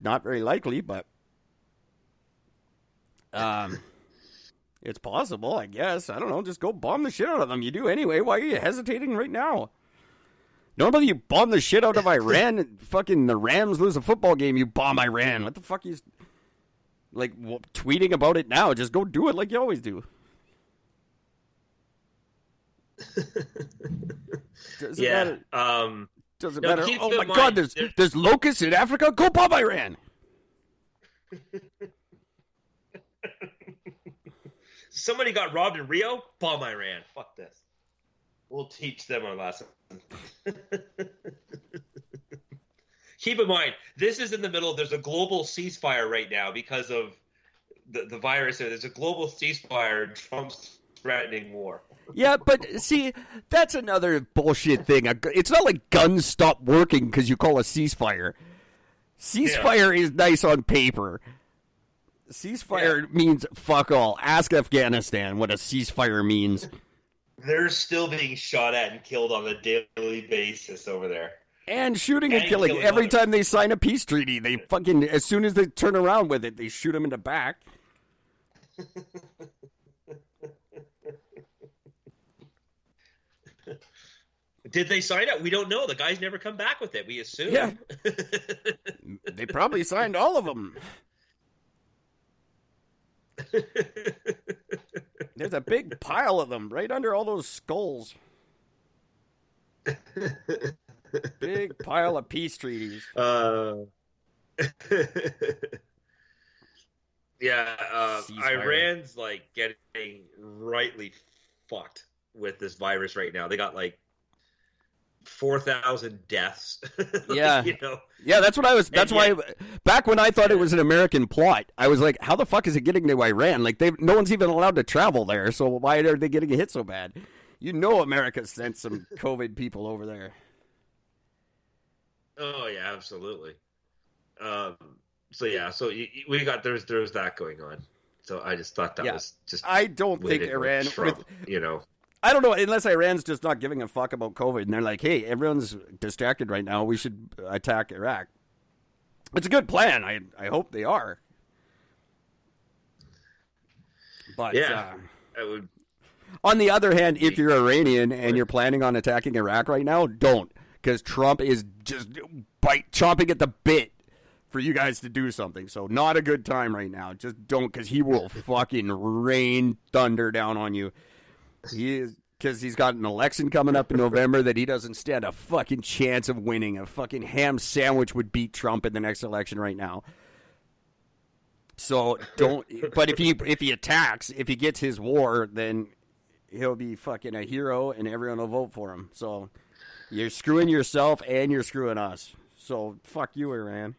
not very likely, but it's possible, I guess. I don't know. Just go bomb the shit out of them. You do anyway. Why are you hesitating right now? Normally you bomb the shit out of Iran. Fucking the Rams lose a football game, you bomb Iran. What the fuck is like tweeting about it now? Just go do it like you always do. Doesn't matter. Doesn't matter. Oh my God, there's locusts in Africa. Go bomb Iran. Somebody got robbed in Rio. Bomb Iran. Fuck this. We'll teach them a lesson. Keep in mind, this is in the middle. There's a global ceasefire right now because of the virus. There's a global ceasefire. Trump's threatening war. Yeah, but see, that's another bullshit thing. It's not like guns stop working because you call a ceasefire. Ceasefire is nice on paper. Ceasefire means fuck all. Ask Afghanistan what a ceasefire means. They're still being shot at and killed on a daily basis over there. And shooting and killing. Every time they sign a peace treaty, they fucking, as soon as they turn around with it, they shoot them in the back. Did they sign it? We don't know. The guy's never come back with it. We assume. Yeah. They probably signed all of them. There's a big pile of them right under all those skulls. Big pile of peace treaties. Iran's like getting rightly fucked with this virus right now. They got like 4,000 deaths. Yeah. You know? Yeah, that's what I was. That's why. Back when I thought it was an American plot, I was like, "How the fuck is it getting to Iran? Like, no one's even allowed to travel there. So why are they getting hit so bad? You know, America sent some COVID people over there." Oh yeah, absolutely. So we got there's that going on. So I just thought that was just. I don't think Iran. Trump, you know. I don't know, unless Iran's just not giving a fuck about COVID, and they're like, hey, everyone's distracted right now, we should attack Iraq. It's a good plan. I hope they are. But yeah, I would. On the other hand, if you're Iranian and you're planning on attacking Iraq right now, don't. Because Trump is just chomping at the bit for you guys to do something. So not a good time right now. Just don't, because he will fucking rain thunder down on you. He is, because he's got an election coming up in November that he doesn't stand a fucking chance of winning. A fucking ham sandwich would beat Trump in the next election right now. So don't. But if he attacks, if he gets his war, then he'll be fucking a hero, and everyone will vote for him. So you're screwing yourself and you're screwing us. So fuck you, Iran.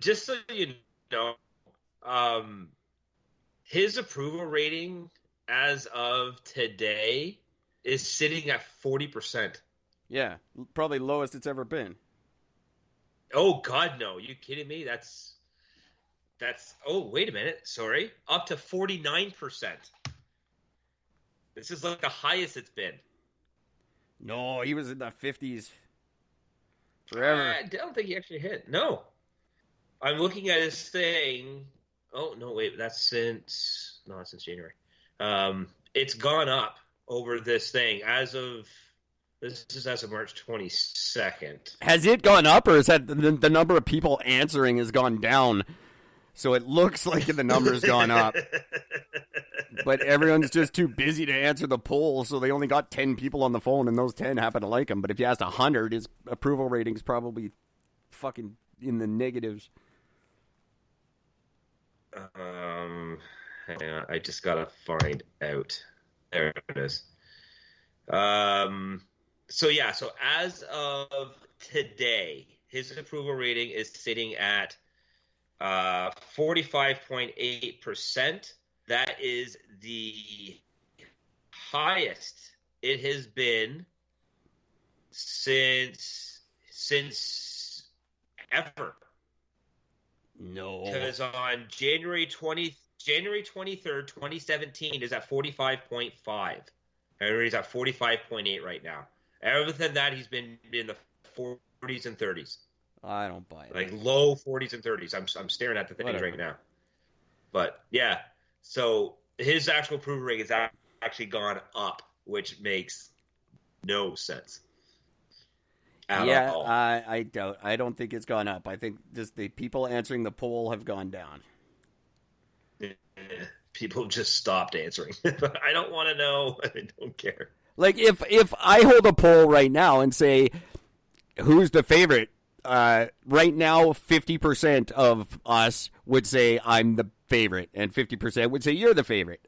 Just so you know. His approval rating as of today is sitting at 40%. Yeah, probably lowest it's ever been. Oh God, no! You kidding me? That's. Oh, wait a minute. Sorry, up to 49%. This is like the highest it's been. No, he was in the 50s forever. I don't think he actually hit. No, I'm looking at his thing. Oh, no, wait, that's since January. It's gone up over this thing this is as of March 22nd. Has it gone up, or is that the number of people answering has gone down? So it looks like the number's gone up. But everyone's just too busy to answer the poll, so they only got 10 people on the phone, and those 10 happen to like him. But if you asked 100, his approval rating's probably fucking in the negatives. Hang on, I just gotta find out. There it is. So as of today, his approval rating is sitting at 45.8%. That is the highest it has been since ever. No. Because on January 23rd, 2017 is at 45.5. He's at 45.8 right now. Other than that, he's been in the 40s and 30s. I don't buy it. Like low 40s and 30s. I'm staring at the things Whatever. right now. But yeah, so his actual approval rate has actually gone up, which makes no sense. Yeah, all. I doubt. I don't think it's gone up. I think just the people answering the poll have gone down. People just stopped answering. I don't want to know. I don't care. Like if I hold a poll right now and say who's the favorite, right now 50% of us would say I'm the favorite, and 50% would say you're the favorite.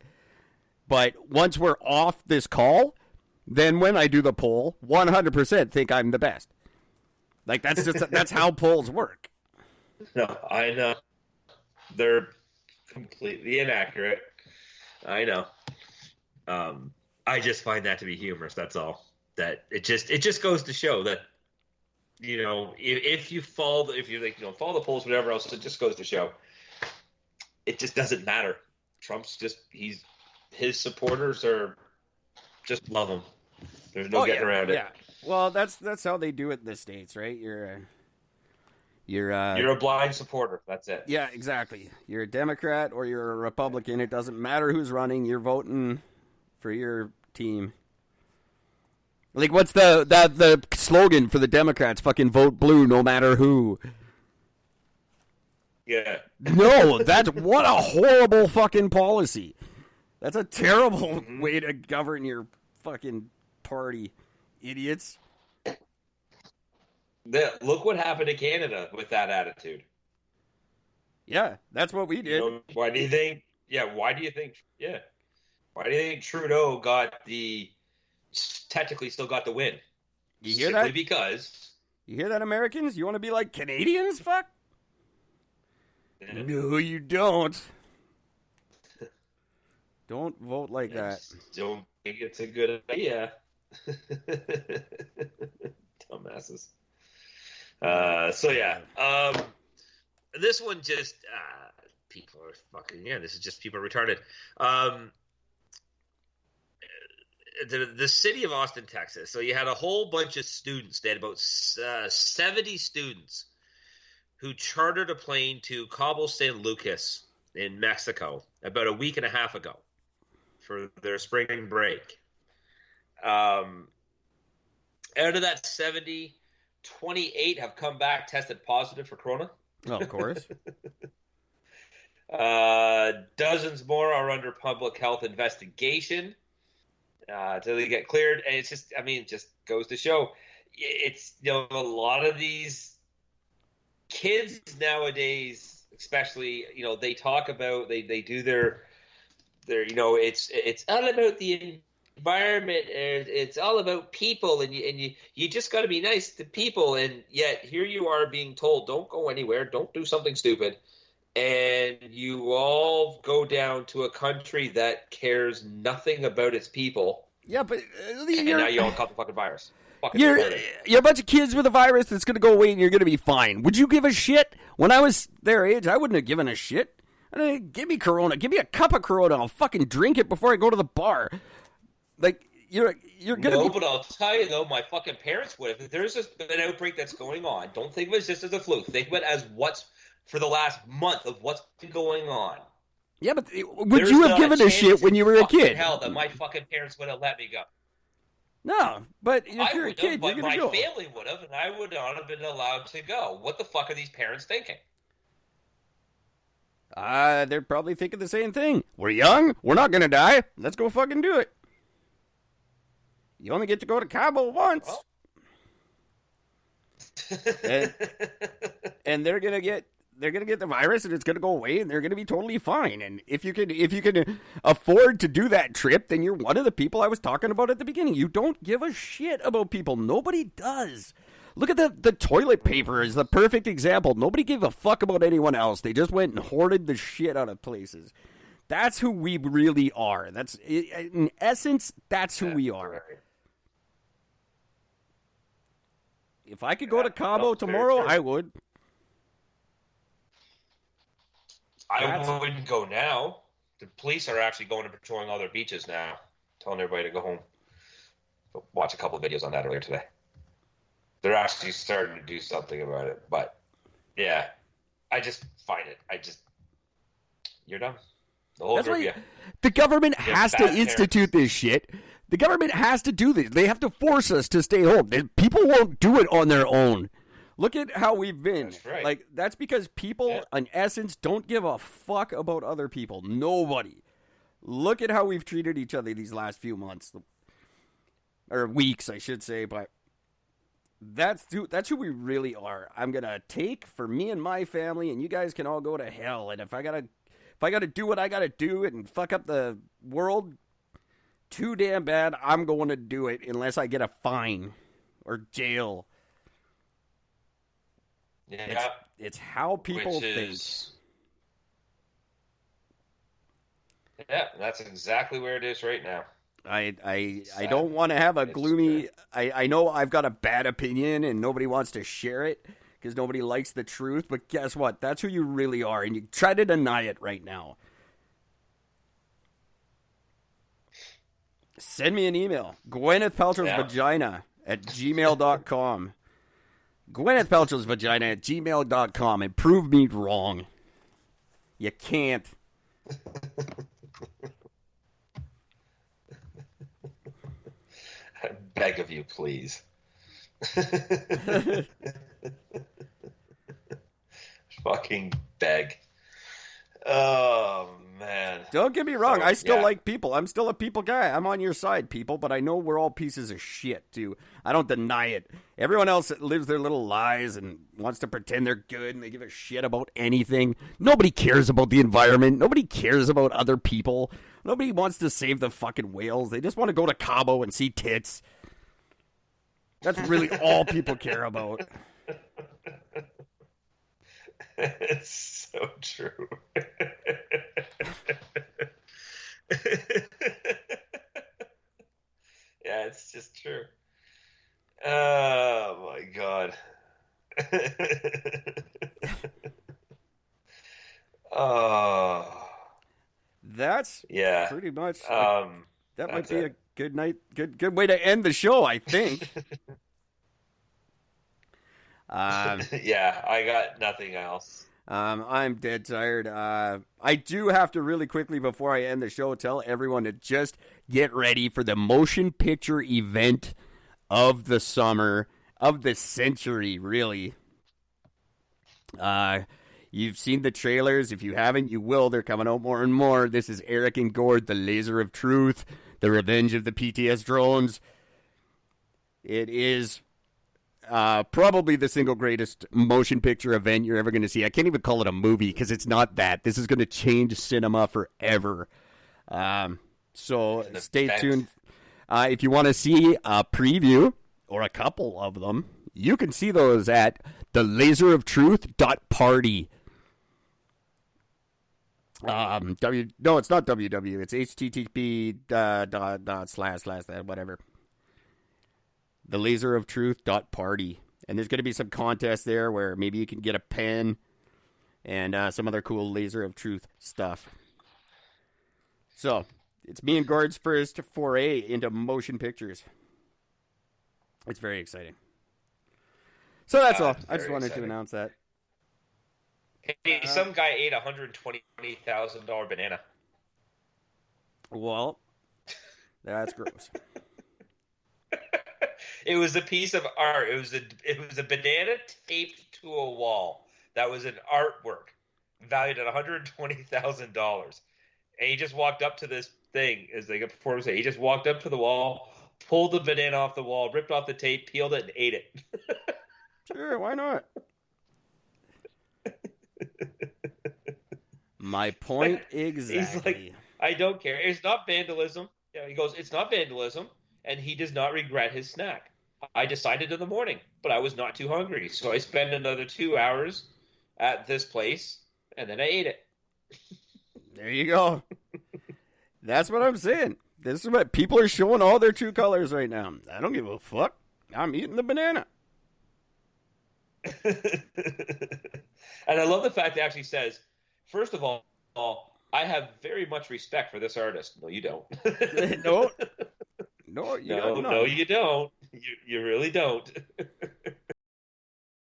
But once we're off this call, then when I do the poll, 100% think I'm the best. Like that's how polls work. No, I know. They're completely inaccurate. I know. I just find that to be humorous. That's all. That it just goes to show that, you know, if you follow follow the polls, whatever else, it just goes to show it just doesn't matter. Trump's his supporters are just love him. There's no getting around it. Yeah. Well, that's how they do it in the States, right? You're a blind supporter. That's it. Yeah, exactly. You're a Democrat or you're a Republican. It doesn't matter who's running. You're voting for your team. Like, what's the slogan for the Democrats? Fucking vote blue, no matter who. Yeah. No, what a horrible fucking policy. That's a terrible way to govern your fucking party, idiots. Look what happened to Canada with that attitude. Yeah, that's what we did. You know, why do you think? Yeah, why do you think? Yeah, why do you think Trudeau technically still got the win? You hear Simply that? Because you hear that, Americans? You want to be like Canadians? Fuck. Yeah. No, you don't. Don't vote like that. Don't think it's a good idea. Dumbasses. So yeah, this one just people are fucking this is just people are retarded. The city of Austin, Texas. So you had a whole bunch of students. They had about 70 students who chartered a plane to Cabo San Lucas in Mexico about a week and a half ago for their spring break. Out of that 70, 28 have come back tested positive for corona. Oh, of course. Dozens more are under public health investigation until they get cleared. And it's just, it just goes to show it's, a lot of these kids nowadays, especially, they talk about, they do their it's all about the environment, and it's all about people, and you just got to be nice to people, and yet here you are being told don't go anywhere, don't do something stupid, and you all go down to a country that cares nothing about its people. Yeah, but and now you all caught the fucking virus. You're a bunch of kids with a virus that's going to go away and you're going to be fine. Would you give a shit? When I was their age, I wouldn't have given a shit. Give me Corona. Give me a cup of Corona. I'll fucking drink it before I go to the bar. Like, you're gonna. No, but I'll tell you though, my fucking parents would. If there's an outbreak that's going on, don't think of it just as a flu. Think of it as what's for the last month of what's been going on. Yeah, but would you have given a shit when you were a kid? Hell, that my fucking parents would have let me go. No, but if you're a kid, you're gonna go. My family would have, and I would not have been allowed to go. What the fuck are these parents thinking? They're probably thinking the same thing. We're young. We're not going to die. Let's go fucking do it. You only get to go to Cabo once. Well. and they're going to get the virus, and it's going to go away, and they're going to be totally fine. And if you can afford to do that trip, then you're one of the people I was talking about at the beginning. You don't give a shit about people. Nobody does. Look at the toilet paper is the perfect example. Nobody gave a fuck about anyone else. They just went and hoarded the shit out of places. That's who we really are. That's, in essence, that's who we are. If I could go to Cabo tomorrow, I would. I wouldn't go now. The police are actually going and patrolling all their beaches now, telling everybody to go home. watch a couple of videos on that earlier today. They're actually starting to do something about it. But yeah, I just find it. You're done. The whole That's group, why yeah. the government You have has to bad institute this shit. The government has to do this. They have to force us to stay home. People won't do it on their own. Look at how we've been. That's right. Like, that's because people, Yeah. in essence, don't give a fuck about other people. Nobody. Look at how we've treated each other these last few months. Or weeks, I should say. But that's who we really are. I'm going to take for me and my family, and you guys can all go to hell. And if I gotta do what I gotta do and fuck up the world too damn bad, I'm going to do it unless I get a fine or jail. Yeah. It's how people think. Yeah, that's exactly where it is right now. I don't want to have a gloomy. I know I've got a bad opinion and nobody wants to share it because nobody likes the truth. But guess what? That's who you really are, and you try to deny it right now. Send me an email. Gwyneth Paltrow's vagina at gmail.com. Gwyneth Paltrow's vagina at gmail.com and prove me wrong. You can't. I beg of you, please. Fucking beg. Oh, man. Don't get me wrong. So, I still like people. I'm still a people guy. I'm on your side, people, but I know we're all pieces of shit, too. I don't deny it. Everyone else lives their little lies and wants to pretend they're good and they give a shit about anything. Nobody cares about the environment. Nobody cares about other people. Nobody wants to save the fucking whales. They just want to go to Cabo and see tits. That's really all people care about. It's so true. Yeah, it's just true. Oh my god. Oh. That's pretty much. That might be a good night. Good way to end the show, I think. Yeah, I got nothing else. I'm dead tired. I do have to really quickly before I end the show tell everyone to just get ready for the motion picture event of the summer, of the century, really. You've seen the trailers. If you haven't, you will. They're coming out more and more. This is Eric and Gord, The Laser of Truth, The Revenge of the PTS Drones. It is probably the single greatest motion picture event you're ever going to see. I can't even call it a movie because it's not that. This is going to change cinema forever. So stay tuned. If you want to see a preview or a couple of them, you can see those at thelaseroftruth.party. No, it's not www. It's http / whatever. Thelaseroftruth.party. And there's going to be some contests there where maybe you can get a pen and some other cool Laser of Truth stuff. So, it's me and Gord's first foray into motion pictures. It's very exciting. So that's all. I just wanted to announce that. Hey, some guy ate a $120,000 banana. Well, that's gross. It was a piece of art. It was a banana taped to a wall. That was an artwork valued at $120,000. And he just walked up to this thing, as they performers say. He just walked up to the wall, pulled the banana off the wall, ripped off the tape, peeled it, and ate it. Sure, why not? My point exactly. He's like, I don't care. It's not vandalism. Yeah, he goes, it's not vandalism, and he does not regret his snack. I decided in the morning, but I was not too hungry, so I spent another 2 hours at this place, and then I ate it. There you go. That's what I'm saying. This is what people are showing all their true colors right now. I don't give a fuck. I'm eating the banana. And I love the fact that it actually says, first of all, I have very much respect for this artist. No, you don't. No, you No, don't no, know. you don't. You really don't.